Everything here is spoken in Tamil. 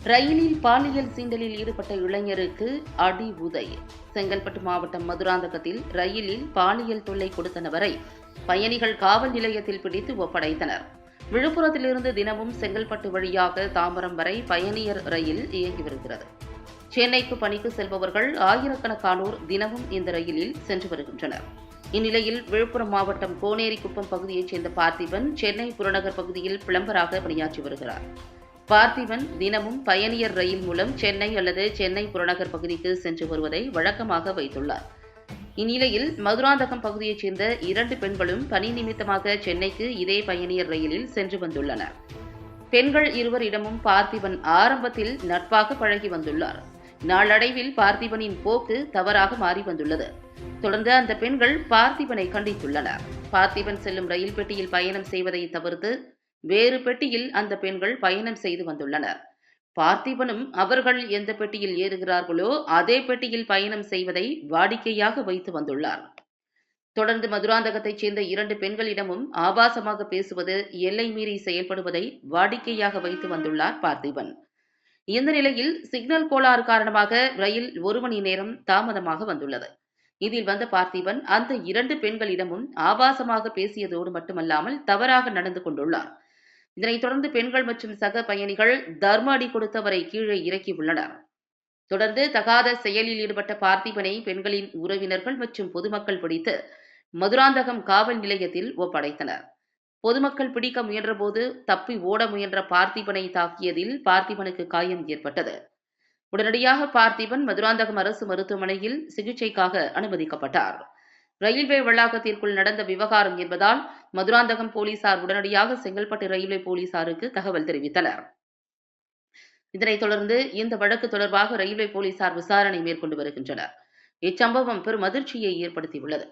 ரயிலில் பாலியல் சீண்டலில் ஈடுபட்ட இளைஞருக்கு அடி உதை. செங்கல்பட்டு மாவட்டம் மதுராந்தகத்தில் ரயிலில் பாலியல் தொல்லை கொடுத்த நபரை பயணிகள் காவல் நிலையத்தில் பிடித்து ஒப்படைத்தனர். விழுப்புரத்திலிருந்து தினமும் செங்கல்பட்டு வழியாக தாம்பரம் வரை பயணியர் ரயில் இயங்கி வருகிறது. சென்னைக்கு பணிக்கு செல்பவர்கள் ஆயிரக்கணக்கானோர் தினமும் இந்த ரயிலில் சென்று வருகின்றனர். இந்நிலையில் விழுப்புரம் மாவட்டம் கோனேரிக்குப்பம் பகுதியைச் சேர்ந்த பார்த்திபன் சென்னை புறநகர் பகுதியில் பிளம்பராக பணியாற்றி வருகிறார். பார்த்திபன் தினமும் பயணியர் ரயில் மூலம் சென்னை அல்லது சென்னை புறநகர் பகுதிக்கு சென்று வருவதை வழக்கமாக வைத்துள்ளார். இந்நிலையில் மதுராந்தகம் பகுதியைச் சேர்ந்த 2 பெண்களும் பணி நிமித்தமாக சென்னைக்கு இதே பயணியர் ரயிலில் சென்று வந்துள்ளனர். பெண்கள் இருவரிடமும் பார்த்திபன் ஆரம்பத்தில் நட்பாக பழகி வந்துள்ளார். நாளடைவில் பார்த்திபனின் போக்கு தவறாக மாறி வந்துள்ளது. தொடர்ந்து அந்த பெண்கள் பார்த்திபனை கண்டித்துள்ளனர். பார்த்திபன் செல்லும் ரயில் பெட்டியில் பயணம் செய்வதை தவிர்த்து வேறு பெட்டியில் அந்த பெண்கள் பயணம் செய்து வந்துள்ளனர். பார்த்திபனும் அவர்கள் எந்த பெட்டியில் ஏறுகிறார்களோ அதே பெட்டியில் பயணம் செய்வதை வாடிக்கையாக வைத்து வந்துள்ளார். தொடர்ந்து மதுராந்தகத்தைச் சேர்ந்த 2 பெண்களிடமும் ஆபாசமாக பேசுவது, எல்லை மீறி செயல்படுவதை வாடிக்கையாக வைத்து வந்துள்ளார் பார்த்திபன். இந்த நிலையில் சிக்னல் கோளாறு காரணமாக ரயில் 1 மணி நேரம் தாமதமாக வந்துள்ளது. இதில் வந்த பார்த்திபன் அந்த 2 பெண்களிடமும் ஆபாசமாக பேசியதோடு மட்டுமல்லாமல் தவறாக நடந்து கொண்டுள்ளார். இதனைத் தொடர்ந்து பெண்கள் மற்றும் சக பயணிகள் தர்ம அடி கொடுத்து அவரை கீழே இறக்கியுள்ளனர். தொடர்ந்து தகாத செயலில் ஈடுபட்ட பார்த்திபனை பெண்களின் உறவினர்கள் மற்றும் பொதுமக்கள் பிடித்து மதுராந்தகம் காவல் நிலையத்தில் ஒப்படைத்தனர். பொதுமக்கள் பிடிக்க முயன்றபோது தப்பி ஓட முயன்ற பார்த்திபனை தாக்கியதில் பார்த்திபனுக்கு காயம் ஏற்பட்டது. உடனடியாக பார்த்திபன் மதுராந்தகம் அரசு மருத்துவமனையில் சிகிச்சைக்காக அனுமதிக்கப்பட்டார். ரயில்வே வளாகத்திற்குள் நடந்த விவகாரம் என்பதால் மதுராந்தகம் போலீசார் உடனடியாக செங்கல்பட்டு ரயில்வே போலீசாருக்கு தகவல் தெரிவித்தனர். இதனைத் தொடர்ந்து இந்த வழக்கு தொடர்பாக ரயில்வே போலீசார் விசாரணை மேற்கொண்டு வருகின்றனர். இச்சம்பவம் பெரும் அதிர்ச்சியை ஏற்படுத்தியுள்ளது.